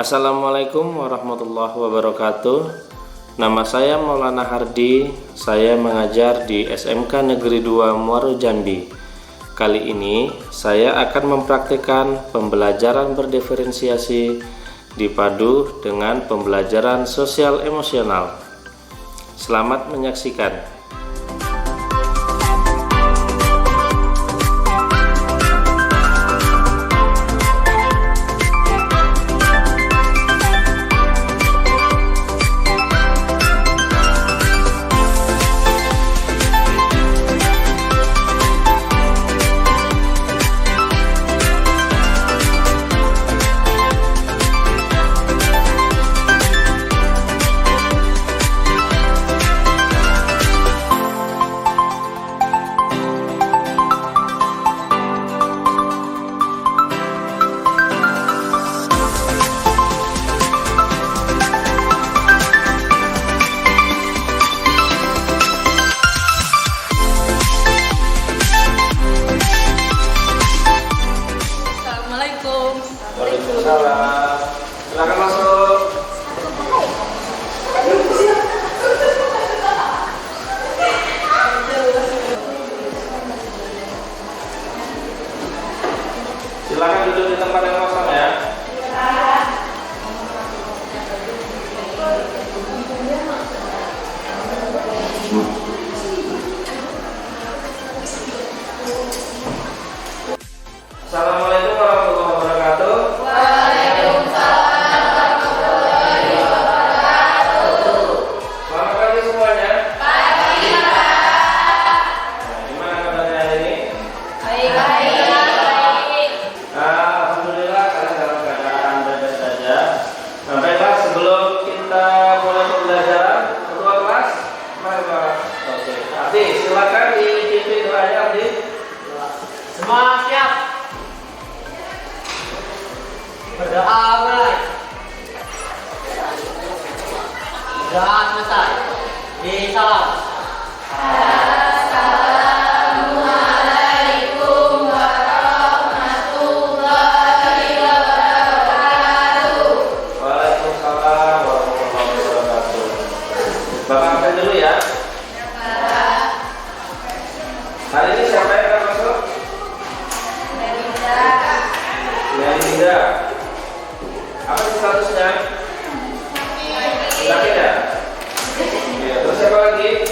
Assalamualaikum warahmatullahi wabarakatuh. Nama saya Maulana Hardi. Saya mengajar di SMK Negeri 2 Muaro Jambi. Kali ini saya akan mempraktikkan pembelajaran berdiferensiasi dipadu dengan pembelajaran sosial emosional. Selamat menyaksikan. Waalaikumsalam. Silakan masuk. Silakan duduk di tempat yang kosong ya. Assalamualaikum warahmatullahi wabarakatuh. Waalaikumsalam warahmatullahi wabarakatuh. Selamat pagi semuanya. Pagi, Pak. Gimana kabarnya hari ini? Baik. Alhamdulillah kalian dalam keadaan baik-baik saja. Nah, baiklah, sebelum kita mulai pembelajaran, ketua kelas, mari Pak. Oke, Ardi, silakan dipimpin doanya, Ardi. Semua siap. Berdoa mulai. Sudah selesai. Salam. Assalamualaikum warahmatullahi wabarakatuh. Waalaikumsalam warahmatullahi wabarakatuh. Bapak angkat dulu ya. Hari ini siapa yang akan masuk? Melinda. Apa sih statusnya? Sakit ya? Iya. Terus siapa lagi?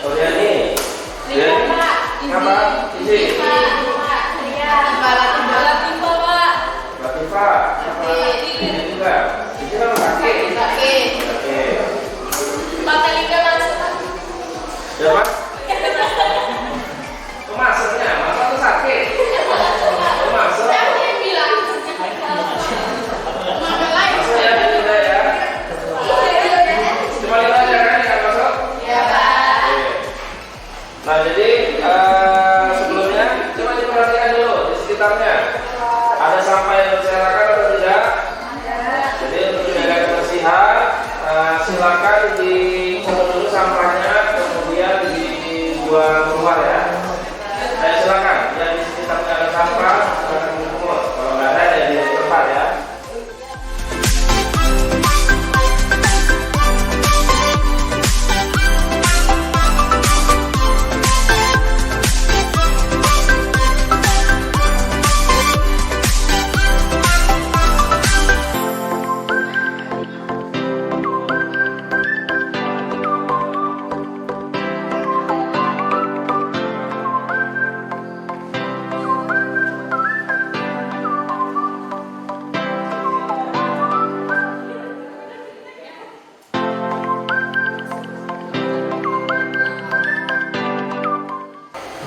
Oh, Riani. Riani. Apa? Isi. Latifah. Apa? Ini juga. Ini kan sakit. Oke. Siapa? Masuknya, masa tuh sakit? Masuk. Masuk ya, Melinda ya. Cuma Melinda aja kan yang masuk? Oke. Nah, jadi sebelumnya coba diperhatikan dulu di sekitarnya. Ada sampah yang berserakan atau tidak? Jadi untuk menjaga kebersihan, silakan dipungut dulu sampahnya, kemudian dibuang keluar ya. Silakan, yang di sekitarnya ada sampah, silakan dipungut. Kalau nggak ada, ya di tempat ya.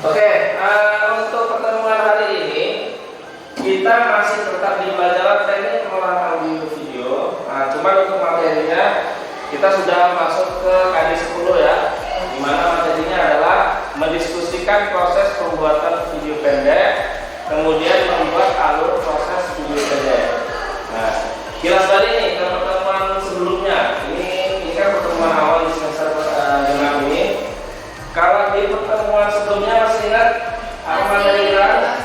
Oke, untuk pertemuan hari ini kita masih tetap di pelajaran teknik pengolahan audio video. Cuma untuk materinya kita sudah masuk ke KD 10 ya, di mana materinya adalah mendiskusikan proses pembuatan video pendek, kemudian membuat alur proses video pendek. Nah, kilas balik nih ke pertemuan sebelumnya. Ini kan pertemuan awal di semester genap ini. Kalau di pertemuan sebelumnya masih ingat apa materi kita?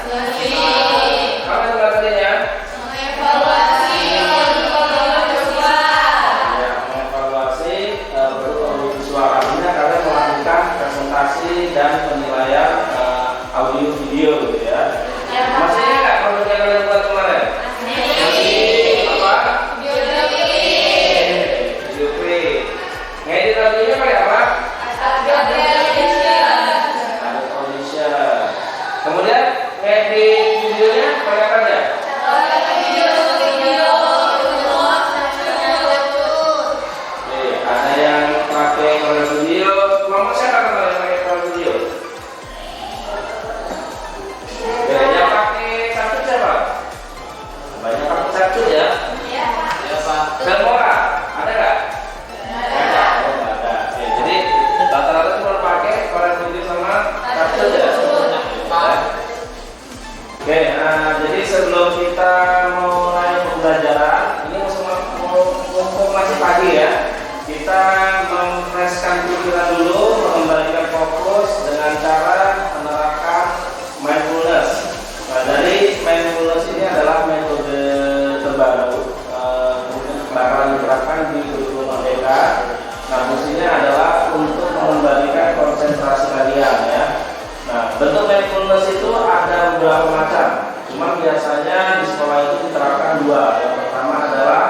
dua. Yang pertama adalah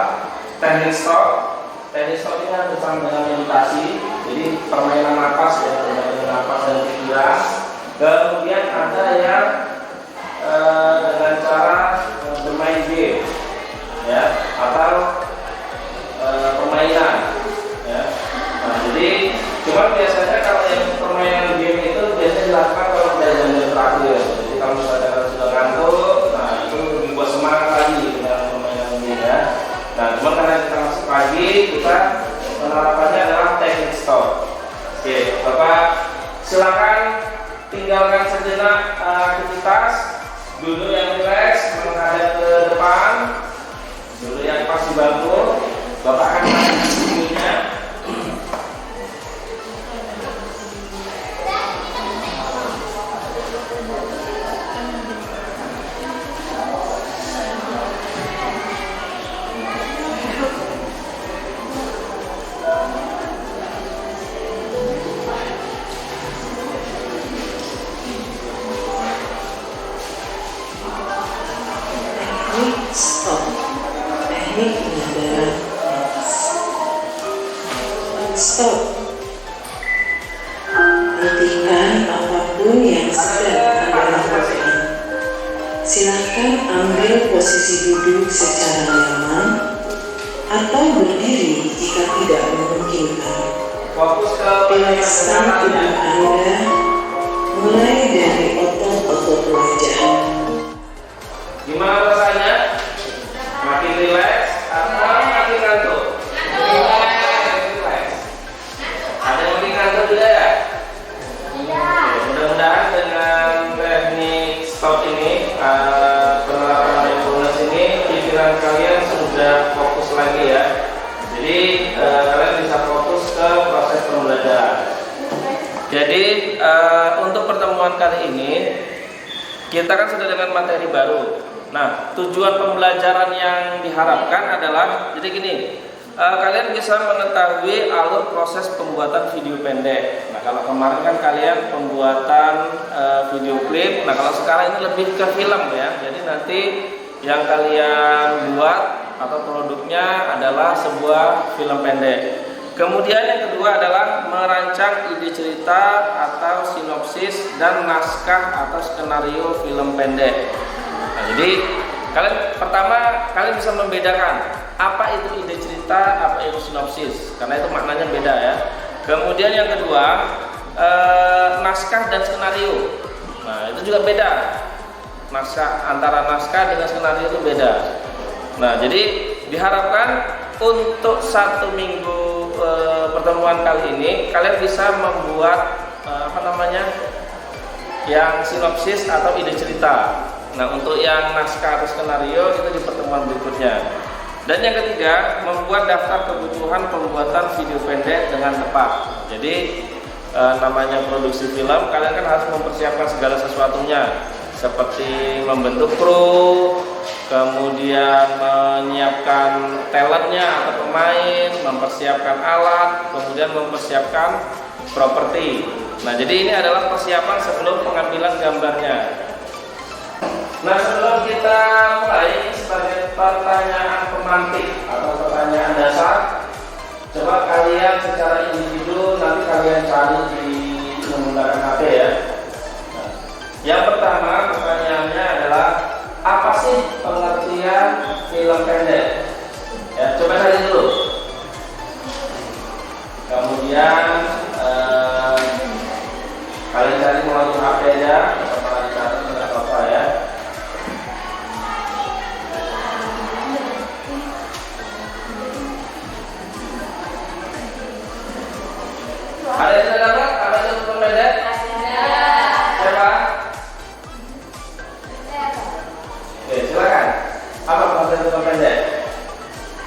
teknik stop. Teknik stop ini ada bersama dengan meditasi, jadi permainan napas ya, permainan napas dan pikiran. Kemudian ada yang dengan cara bermain game, ya, atau permainan, ya. Nah, jadi cuma biasanya kalau yang permainan game itu biasanya dilakukan kalau udah jam terakhir. Jadi kalau misalnya kalian sudah ngantuk, nah itu lebih buat semangat lagi dengan permainan game ya. Nah, cuma karena kita masuk pagi, kita penerapannya adalah teknik stop. Oke, Bapak silakan tinggalkan sejenak aktivitas, duduk yang rileks, menghadap ke depan, duduk yang pas di bangku. Bapak akan masuk videonya. Stop. Teknik pengendalian nafas. Stop. Hentikan apapun yang sedang Anda lakukan. Silakan ambil posisi duduk secara nyaman atau berdiri jika tidak memungkinkan. Fokus ke Rilekskan tubuh Anda mulai dari otot-otot wajah. Gimana rasanya? Makin rileks atau makin ngantuk? Makin rileks. Ada yang makin ngantuk juga ya? Iya. Mudah-mudahan dengan teknik stop ini, penerapan mindfulness ini, pikiran kalian sudah fokus lagi ya. Jadi kalian bisa fokus ke proses pembelajaran. Jadi untuk pertemuan kali ini kita kan sudah dengan materi baru. Nah, tujuan pembelajaran yang diharapkan adalah, jadi gini, kalian bisa mengetahui alur proses pembuatan video pendek. Nah, kalau kemarin kan kalian pembuatan video klip. Nah, kalau sekarang ini lebih ke film ya. Jadi nanti yang kalian buat atau produknya adalah sebuah film pendek. Kemudian yang kedua adalah merancang ide cerita atau sinopsis dan naskah atau skenario film pendek. Nah, jadi kalian bisa membedakan apa itu ide cerita, apa itu sinopsis, karena itu maknanya beda ya. Kemudian yang kedua naskah dan skenario. Nah, itu juga beda. Antara naskah dengan skenario itu beda. Nah, jadi diharapkan untuk 1 minggu pertemuan kali ini kalian bisa membuat yang sinopsis atau ide cerita. Nah, untuk yang naskah atau skenario itu di pertemuan berikutnya. Dan yang ketiga, membuat daftar kebutuhan pembuatan video pendek dengan tepat. Jadi namanya produksi film, kalian kan harus mempersiapkan segala sesuatunya, seperti membentuk kru, kemudian menyiapkan talentnya atau pemain, mempersiapkan alat, kemudian mempersiapkan properti. Nah, jadi ini adalah persiapan sebelum pengambilan gambarnya. Nah, sebelum kita mulai, sebagai pertanyaan pemantik atau pertanyaan dasar, coba kalian secara individu nanti kalian cari di menggunakan HP ya. Nah, yang pertama pertanyaannya adalah, apa sih pengertian film pendek? Ya, coba cari dulu. Kemudian kalian cari melalui HP aja, atau pernah dicatat nggak apa-apa ya. Ada yang sudah dapat? Apa itu film pendek? Siapa? Oke, silakan. Apa maksud film pendek?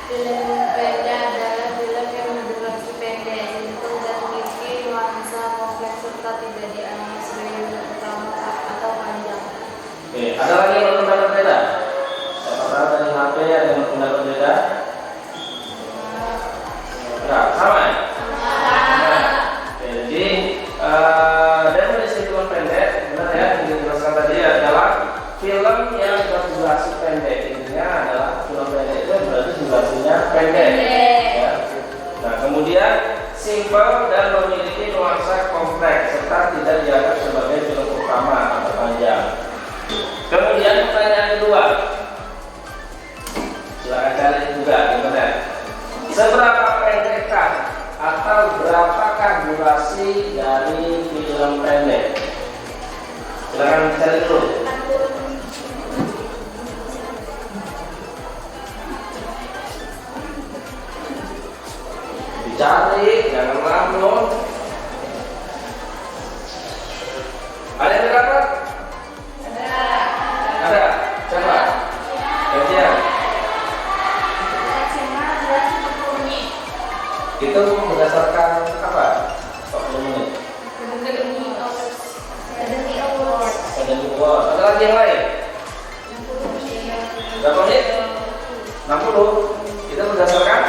Film pendek adalah film yang berdurasi pendek, singkat dan memiliki nuansa kompleks serta tidak dianggap sebagai film utama atau panjang. Oke, ada lagi yang berpendapat berbeda? Apakah dari HP ada yang berpendapat berbeda? Enggak, sama ya? Oke, jadi definisi film pendek, benar ya, yang dijelaskan tadi adalah film yang berdurasi pendek. Intinya adalah film Silakan cari juga di internet. Seberapa pendekkah atau berapakah durasi dari film pendek? Silakan cari dulu. Dicari, jangan ngelamun. Ada yang dapat? Ada. Coba. Gantian. Maksimal 240 menit. Itu berdasarkan apa? 40 menit. Academy Awards. Ada lagi yang lain? 60 menit. Berapa menit? 60. Itu berdasarkan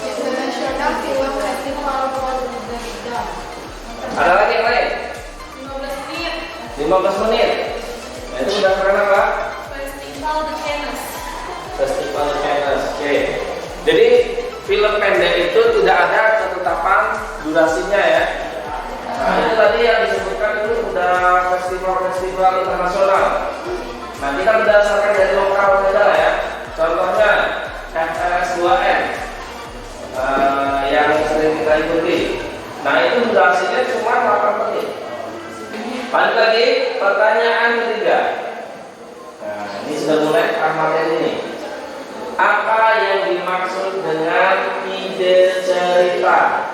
International Film Festival Award Indonesia. ada lagi yang lain? 15 menit. 15 menit. Nah, itu berdasarkan apa? Festival The Cannes. Festival Cannes. Oke. Jadi film pendek itu tidak ada ketetapan durasinya ya. Nah, itu tadi yang disebutkan itu udah festival-festival internasional. Nah, kita berdasarkan dari lokal saja lah ya. Contohnya FS2N yang sering kita ikuti. Nah, itu durasinya cuma 8 menit. Lanjut lagi, pertanyaan ketiga. Nah, ini sudah mulai materi ini. Apa yang dimaksud dengan ide cerita?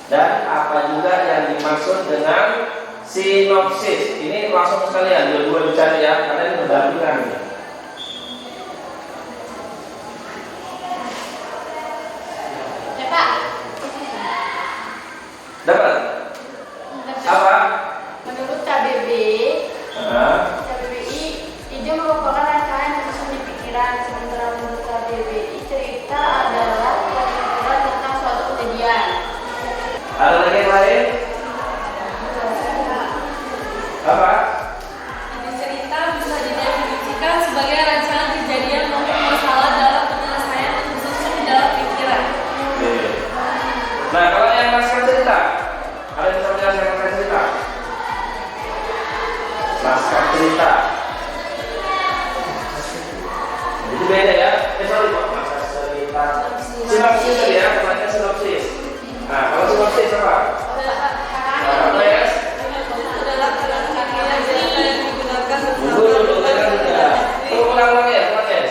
Dan apa juga yang dimaksud dengan sinopsis? Ini langsung sekalian, dua-dua dicari ya, karena ini berdampingan. Ya, Pak. Dapat? Apa? Menurut KBB, Nah, KBBI, ide merupakan rangkaian yang susun di pikiran. Sementara menurut KBBI, cerita adalah penuturan tentang suatu kejadian. ada lagi yang lain? Apa? Ide cerita bisa didefinisikan sebagai rancangan kejadian maupun masalah dalam penyelesaian yang disusun di dalam pikiran. Oke. Nah, kalau yang naskah cerita, ada yang bisa menjelaskan naskah cerita? Naskah cerita. Itu beda ya. Sorry kok, naskah cerita. Sinopsis tadi ya, namanya sinopsis. Nah, kalau sinopsis apa? Apa ya? Adalah kerangka yang digunakan Dulu kan tidak. Ulang lagi ya, ulang ya.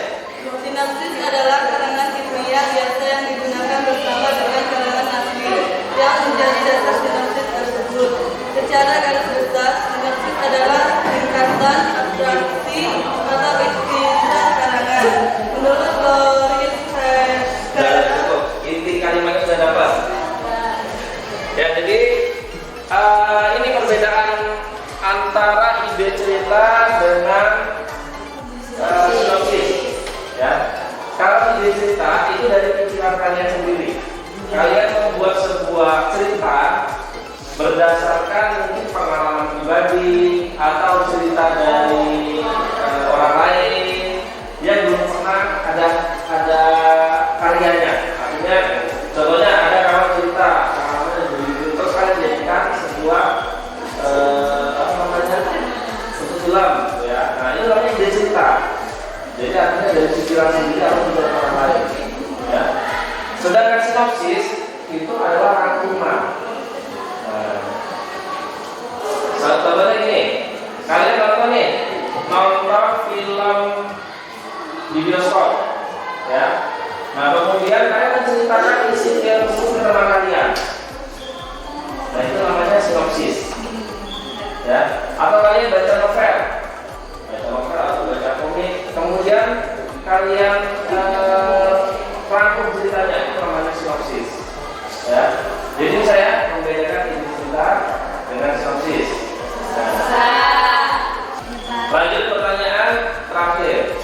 Sinopsis adalah karangan kimia biasa yang digunakan bersama dengan karangan asli yang menjadi dasar sinopsis tersebut. Secara garis besar, sinopsis adalah ringkasan, abstraksi, atau istilah karangan. Menurut Loris Sudah cukup. Inti kalimatnya sudah dapat. Ya, jadi ini perbedaan antara ide cerita dengan sinopsis. Ya, kalau ide cerita itu dari pikiran kalian sendiri. Kalian membuat sebuah cerita berdasarkan mungkin pengalaman pribadi atau cerita dari orang lain yang belum pernah ada karyanya. Artinya, contohnya ada kawan cerita, pengalaman begitu, terus kalian jadikan sebuah apa namanya untuk film, gitu ya. Nah, itu namanya ide cerita. Jadi artinya dari pikiran sendiri atau pikiran orang lain. Ya. Sedangkan sinopsis itu adalah rangkuman. Contohnya gini, kalian nonton film di bioskop, ya. Nah, kemudian kalian menceritakan isi film tersebut ke teman kalian. Nah, itu namanya sinopsis, ya. Atau kalian baca novel atau baca komik, kemudian kalian rangkum ceritanya, itu namanya sinopsis, ya. Jadi saya membedakan isi cerita dengan sinopsis. Lanjut pertanyaan terakhir.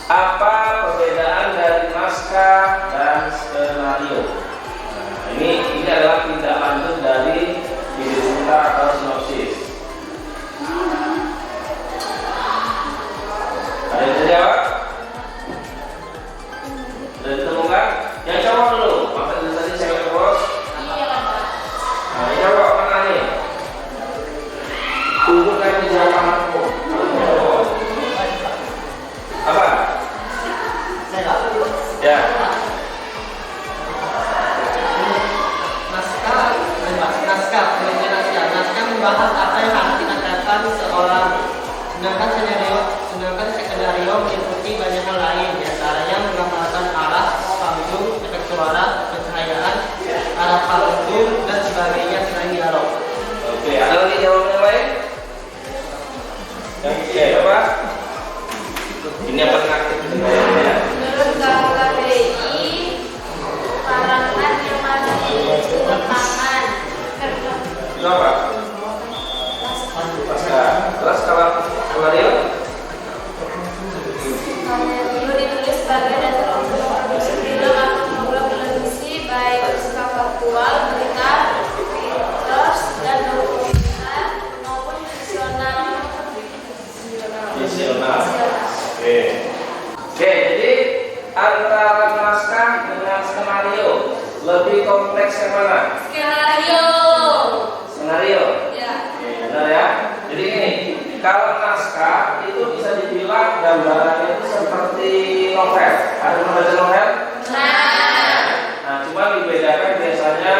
Apa perbedaan dari naskah dan skenario? Nah, ini adalah tindak lanjut dari ide cerita atau sinopsis. di lapangan umum? Apa? Saya Ya. naskah membahas apa yang harus dikatakan seorang, sedangkan skenario meliputi banyak hal lain, diantaranya menggambarkan arah, panggung, efek suara, pencahayaan, arah panggung dan sebagainya selain dialog. Oke, ada lagi jawaban yang lain? Yang ketiga apa? Ini yang paling aktif di sini ya. Menurut KPI, larangan yang masih rekaman. Itu apa? Pasca. Terus kalau Mario? Perlu ditulis sebagai dasar untuk produksi film atau program televisi baik bersifat faktual, berita, mitos, dan dokumenter maupun fiksional. Visional. Oke. Oke, jadi antara naskah dengan skenario lebih kompleks yang mana? Skenario. Skenario. Ya. Oke, benar ya. Jadi ini, kalau naskah itu bisa dibilang gambarannya itu seperti novel. Ada yang membaca novel? Nah, cuma dibedakan biasanya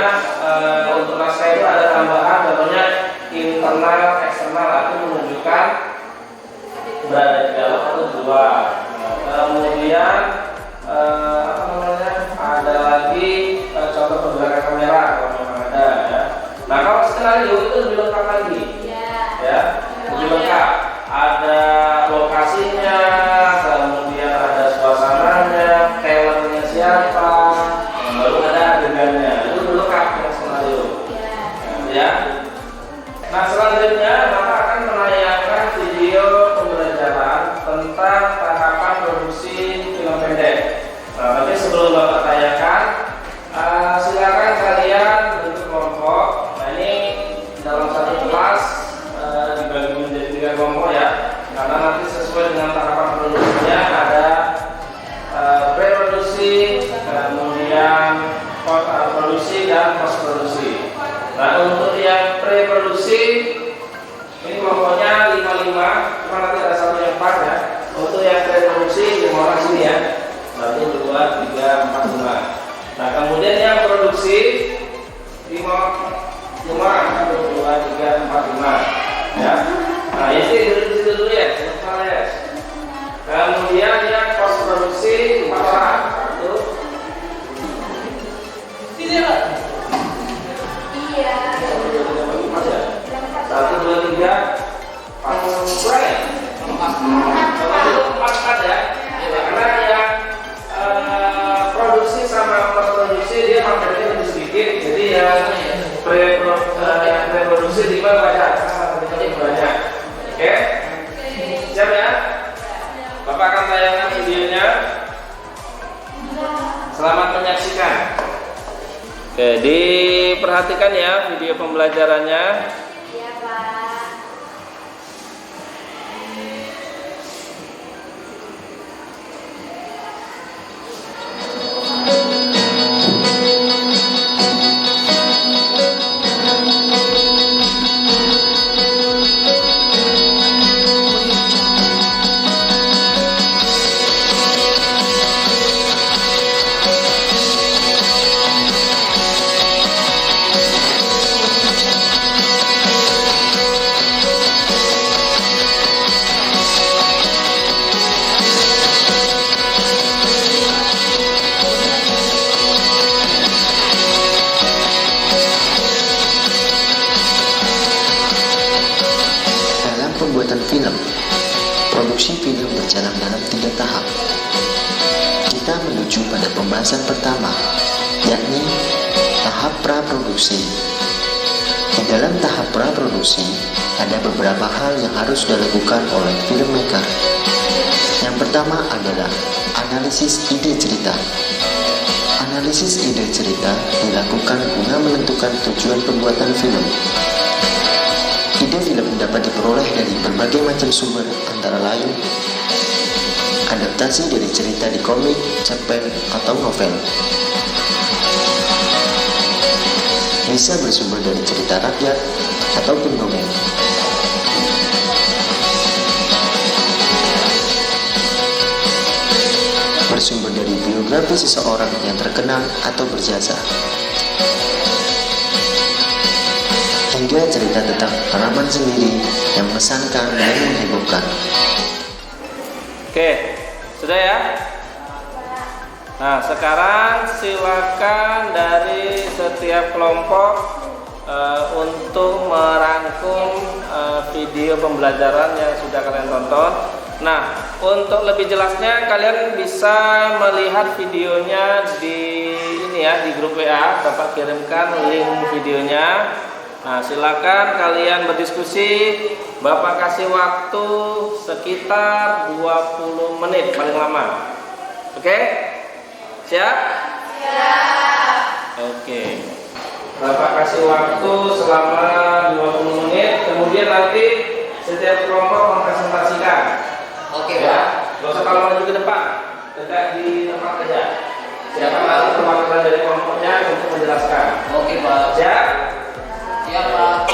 untuk naskah itu ada tambahan namanya internal, eksternal, itu menunjukkan berada di dalam atau di luar. Kemudian apa namanya? Ada lagi contoh pergerakan kamera kalau memang ada ya. Nah, kalau skenario itu lebih lengkap lagi. Ya, lebih lengkap. Ada lokasinya, kemudian ada suasananya, talentnya siapa, baru ada adegannya. Itu lebih lengkap yang skenario. Ya. Nah, selanjutnya maka akan menayangkan video pembelajaran tentang tahapan produksi film pendek. Nah, tapi sebelum Bapak tayangkan, silakan kalian bentuk kelompok. Nah, ini dalam satu kelas dibagi menjadi 3 kelompok ya, karena nanti sesuai dengan tahapan produksinya ada pre-produksi, kemudian produksi dan post produksi. Nah, untuk yang pre-produksi ini kelompoknya 5-5, cuma nanti ada satu yang 4 ya. Untuk yang pre-produksi 5 orang sini ya, 1, 2, 3, 4, 5. Nah, kemudian yang produksi 5 orang, 1, 2, 3, 4, 5 ya. Nah, ini duduk dulu ya, kemudian yang post produksi 4 orang, 1, Iya. 1, 2, 3, 4 kurang ya? 4 ya? Karena yang produksi sama post produksi dia materinya lebih sedikit, jadi yang pre-produksi 5 banyak, materinya banyak. Oke? Siap ya? Bapak akan tayangkan videonya. Selamat menyaksikan. Oke, diperhatikan ya video pembelajarannya. Iya, Pak. Pembuatan film. Produksi film berjalan dalam 3 tahap. Kita menuju pada pembahasan pertama, yakni tahap praproduksi. Di dalam tahap praproduksi, ada beberapa hal yang harus dilakukan oleh filmmaker. Yang pertama adalah analisis ide cerita. Analisis ide cerita dilakukan guna menentukan tujuan pembuatan film. Ide film dapat diperoleh dari berbagai macam sumber, antara lain adaptasi dari cerita di komik, cerpen, atau novel. Bisa bersumber dari cerita rakyat ataupun dongeng. menanggapi seseorang yang terkenal atau berjasa, hingga cerita tentang pengalaman sendiri yang mengesankan dan menghebohkan. Oke, sudah ya? Nah, sekarang silakan dari setiap kelompok untuk merangkum video pembelajaran yang sudah kalian tonton. Nah, untuk lebih jelasnya kalian bisa melihat videonya di ini ya, di grup WA. Bapak kirimkan link videonya. Nah, silakan kalian berdiskusi. Bapak kasih waktu sekitar 20 menit paling lama. Oke? Siap? Siap. Oke. Bapak kasih waktu selama 20 menit. Kemudian nanti setiap kelompok mempresentasikan. Oke, ya. Gak usah kalau maju ke depan. Tegak di tempat aja. Siapa nanti perwakilan dari kelompoknya untuk menjelaskan. Oke, Pak. Siap? Siap, Pak.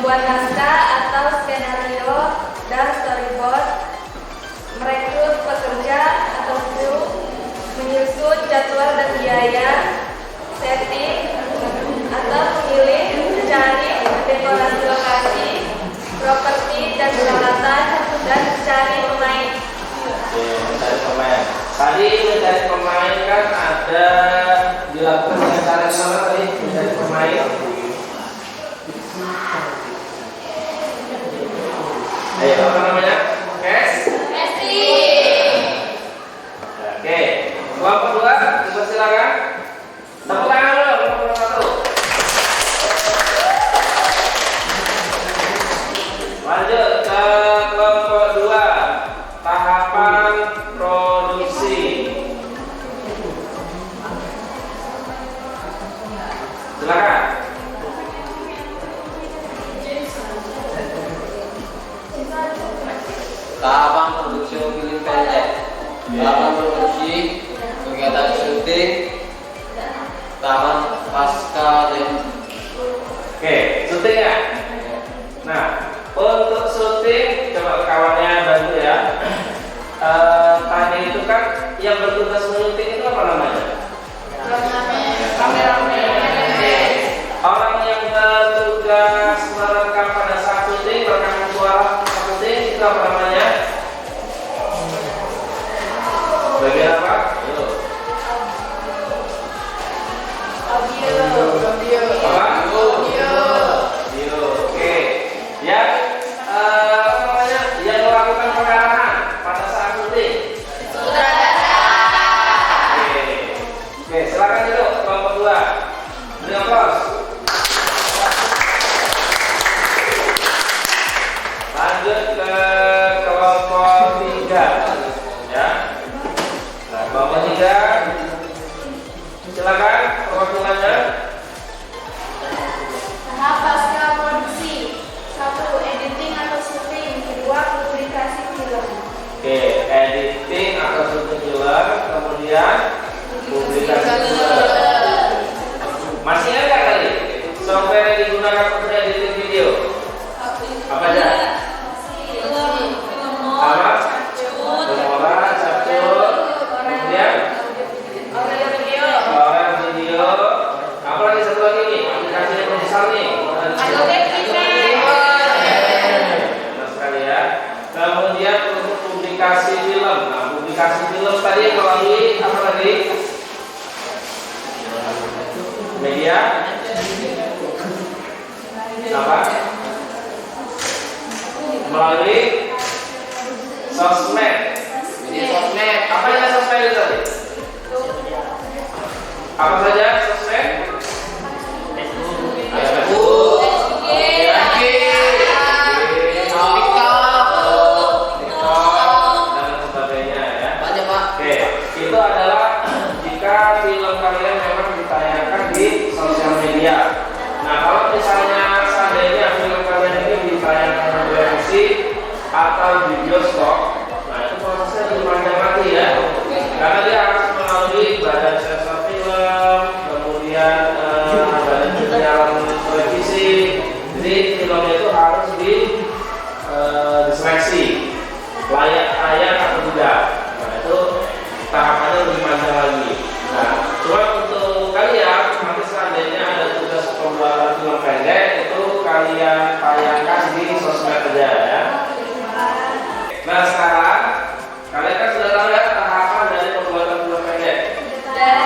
Membuat naskah atau skenario dan storyboard, merekrut pekerja atau kru, menyusun jadwal dan biaya, setting atau memilih, mencari dekorasi lokasi, properti dan peralatan, dan mencari pemain. Mencari pemain. Tadi mencari pemain kan ada dilakukan dengan cara sama tadi mencari pemain. Ayo, apa namanya? Casting. Oke, kelompok 2, dipersilakan. Tepuk tangan dulu, kelompok 1. Lanjut ke kelompok 2, tahapan produksi. Silakan. Tahapan produksi film pendek, tahapan produksi, kegiatan syuting, tahapan pasca dan Oke, syuting ya. Nah, untuk syuting coba kawannya bantu ya. Tadi itu kan yang bertugas syuting itu apa namanya? Orang yang bertugas merekam pada saat syuting, merekam suara syuting itu apa namanya? Bagian apa? Audio. Apa? Audio. Oke. Yang apa namanya? Yang melakukan pengarahan pada saat syuting. Oke, silakan dulu kelompok 2. Beri aplaus. Lanjut ke kelompok 3 ya. Nah, kelompok 3 silakan perwakilannya. Tahap pasca produksi. 1. Editing atau syuting. 2. Publikasi film. Oke, editing atau syuting film, kemudian publikasi film. Masih ada kali software yang digunakan untuk editing video? Apa saja sosmed? Facebook, TikTok, dan sebagainya ya. banyak Pak. Oke, itu adalah jika film kalian memang ditayangkan di sosial media. Nah, kalau misalnya seandainya film kalian ini ditayangkan di televisi atau di bioskop, nah itu prosesnya lebih panjang lagi ya. Karena dia harus melalui badan sensor film, kemudian badan penyiaran televisi. Jadi filmnya itu harus diseleksi layak tayang atau tidak. Nah itu tahapannya lebih panjang lagi. Nah, cuma untuk kalian nanti seandainya ada tugas pembuatan film pendek itu kalian tayangkan di sosmed aja ya. Nah sekarang kalian kan sudah tahu ya tahapan dari pembuatan film pendek.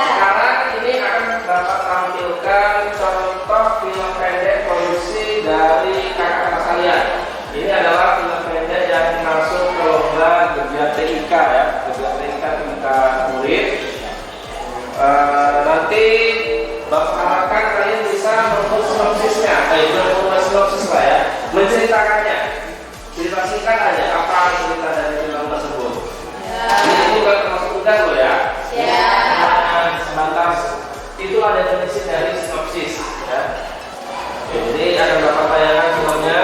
Sekarang ini akan dapat tampilkan contoh film pendek produksi dari kakak-kakak kalian. Ini adalah film pendek yang masuk ke lomba Gebiar TIK ya, Gebiar TIK tingkat murid. Nanti Bapak harapkan kalian bisa membuat sinopsisnya, membuat sinopsis lah ya, menceritakannya. Cerita singkat aja apa cerita dari film tersebut. Ini juga termasuk tugas loh ya. Sebentar, itulah definisi dari sinopsis ya. Jadi akan dapat tayangan filmnya.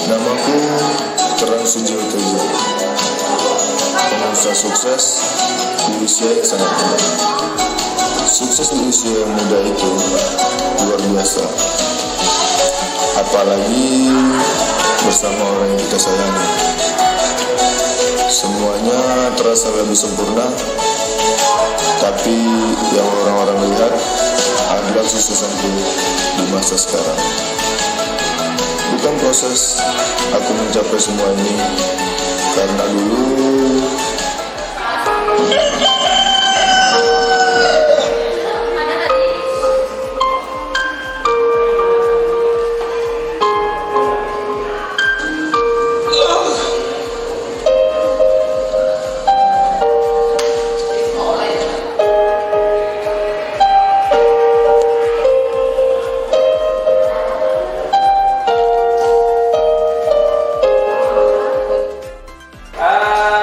Namaku Terang Sujiwo Tejo, pengusaha sukses di usia yang sangat muda. Sukses di usia yang muda itu luar biasa, apalagi bersama orang yang kita sayangi. Semuanya terasa lebih sempurna, tapi yang orang-orang lihat adalah suksesanku di masa sekarang. Bukan proses aku mencapai semua ini, karena dulu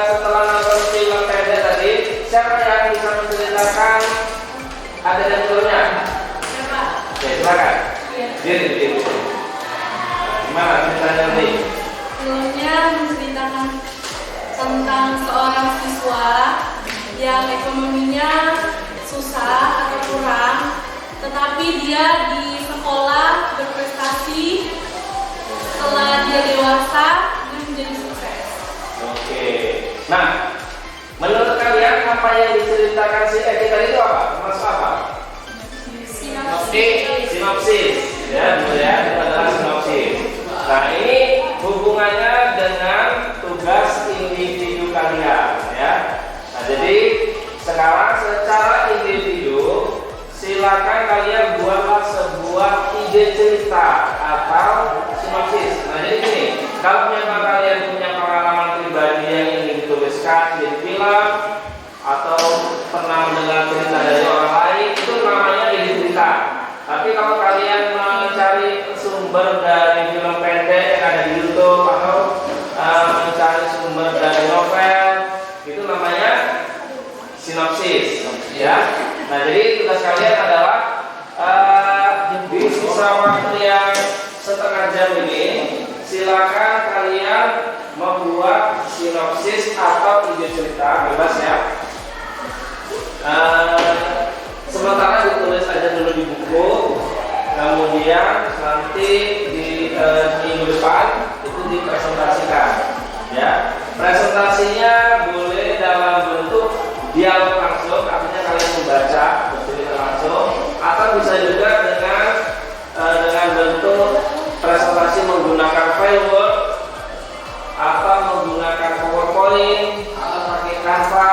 setelah nonton film pendek tadi, siapa yang bisa menceritakan adegan filmnya? Oke, silakan. Jadi. Gimana ceritanya nanti? Filmnya menceritakan tentang seorang siswa yang ekonominya susah atau kurang, tetapi dia di sekolah berprestasi. Setelah dia dewasa, dia menjadi sukses. Oke. Nah, menurut kalian apa yang diceritakan si Eki tadi itu apa? Termasuk apa? Sinopsis. Ya, betul ya. Itu adalah sinopsis. Nah, ini hubungannya dengan tugas individu kalian, ya. Nah, jadi sekarang secara individu silakan kalian buatlah sebuah ide cerita atau sinopsis. Nah, jadi gini, kalau memang kalian punya pengalaman pribadi yang ingin dituliskan di film atau pernah mendengar cerita dari orang lain, itu namanya ide cerita. Tapi kalau kalian mencari sumber dari film pendek yang ada di YouTube atau mencari sumber dari novel, itu namanya sinopsis, ya. Nah, jadi tugas kalian adalah di sisa waktu yang setengah jam ini, silakan kalian membuat sinopsis atau ide cerita, bebas ya. Sementara ditulis aja dulu di buku, kemudian nanti di minggu depan itu dipresentasikan, ya. Presentasinya boleh dalam bentuk dialog langsung, artinya kalian membaca bercerita langsung, atau bisa juga dengan bentuk presentasi menggunakan file Word atau menggunakan PowerPoint atau pakai Canva.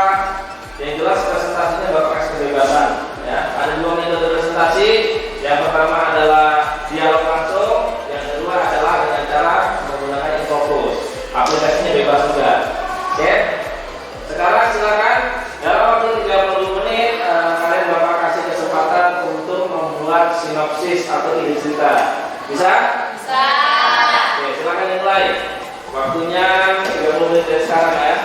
Yang jelas presentasinya Bapak kasih kebebasan. Ya, ada dua metode presentasi. Yang pertama adalah dialog langsung, yang kedua adalah dengan cara menggunakan infocus. Aplikasinya bebas juga. Oke. Sekarang silakan dalam waktu 30 menit kalian Bapak kasih kesempatan untuk membuat sinopsis atau ide cerita. Bisa? Bisa. Oke, silakan dimulai. Waktunya 30 menit dari sekarang ya.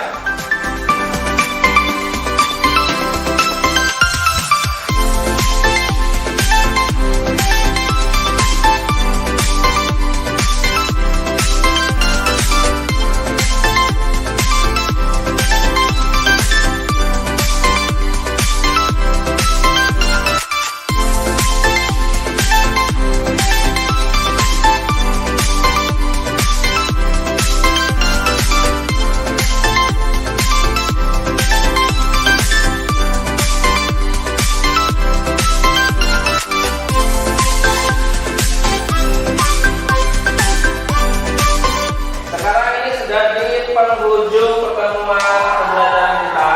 Sekarang ini sudah di penghujung pertemuan pembelajaran kita.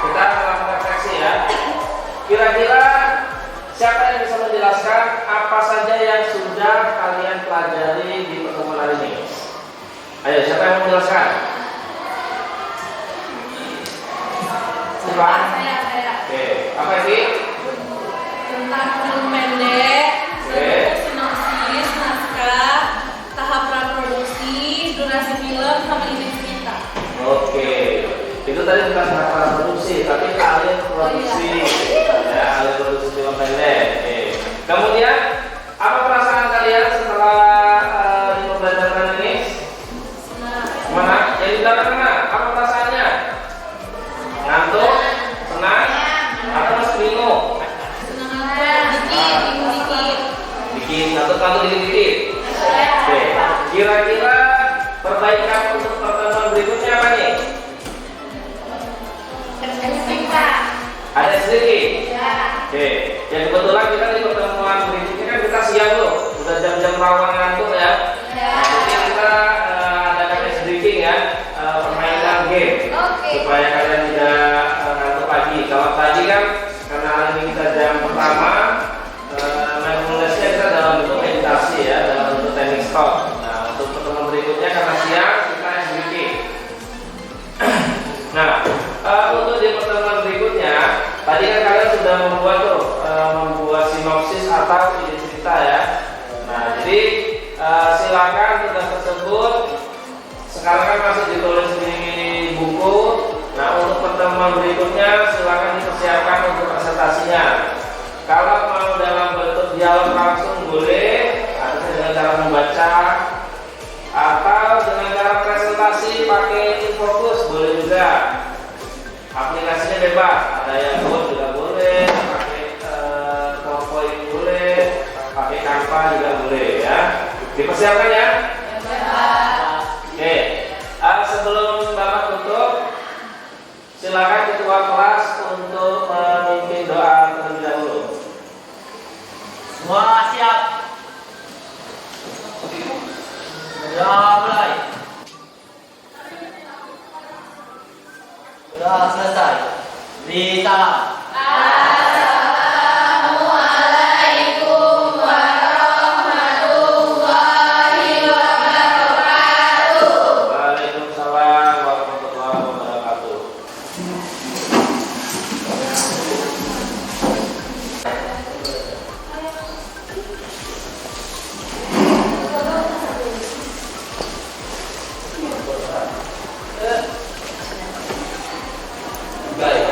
Kita melakukan refleksi ya. Kira-kira siapa yang bisa menjelaskan apa saja yang sudah kalian pelajari di pertemuan hari ini? Ayo, siapa yang mau menjelaskan? Siapa? Saya. Oke, apa sih? Tentang film pendek, sinopsis, naskah, tahap praproduksi, durasi film, sama ide cerita. Oke, itu tadi bukan tahap produksi, tapi alih produksi, ya, alih produksi film pendek. Oke. Kemudian, apa perasaan kalian setelah di pembelajaran ini? Semangat. Jadi dalam mana? Apa perasaannya? Ngantuk, senang, atau masih bingung? Bikin ngantuk dikit-dikit. Oke. Kira-kira perbaikan untuk pertemuan berikutnya apa nih? Ada sedikit. Oke. Ya kebetulan kita di pertemuan berikutnya kan kita siang loh, udah jam-jam rawan ngantuk ya. Jadi kita adakan sedikit ya, permainan game supaya kalian tidak ngantuk pagi. Kalau tadi kan karena hari ini kita jam pertama, mindfulness-nya kita dalam bentuk meditasi ya, dalam bentuk teknik stop. Nah, untuk pertemuan berikutnya karena siang kita sedikit. Nah, untuk di pertemuan berikutnya, tadi kan kalian sudah membuat sinopsis atau ide cerita ya. Nah, jadi silakan tugas tersebut sekarang kan masih ditulis di buku. Nah, untuk pertemuan berikutnya silakan dipersiapkan untuk presentasinya. Kalau mau dalam bentuk dialog langsung boleh, atau dengan cara membaca, atau dengan cara presentasi pakai infocus boleh juga. Aplikasinya bebas, ada yang Word juga boleh, pakai PowerPoint boleh, pakai Canva juga boleh ya. Dipersiapkan ya. Oke. Sebelum Bapak tutup, silakan ketua kelas untuk memimpin doa terlebih dahulu. Semua siap. Sudah mulai. Sudah selesai. Beri salam. Assalamualaikum warahmatullahi wabarakatuh. Waalaikumsalam warahmatullahi wabarakatuh. Baik.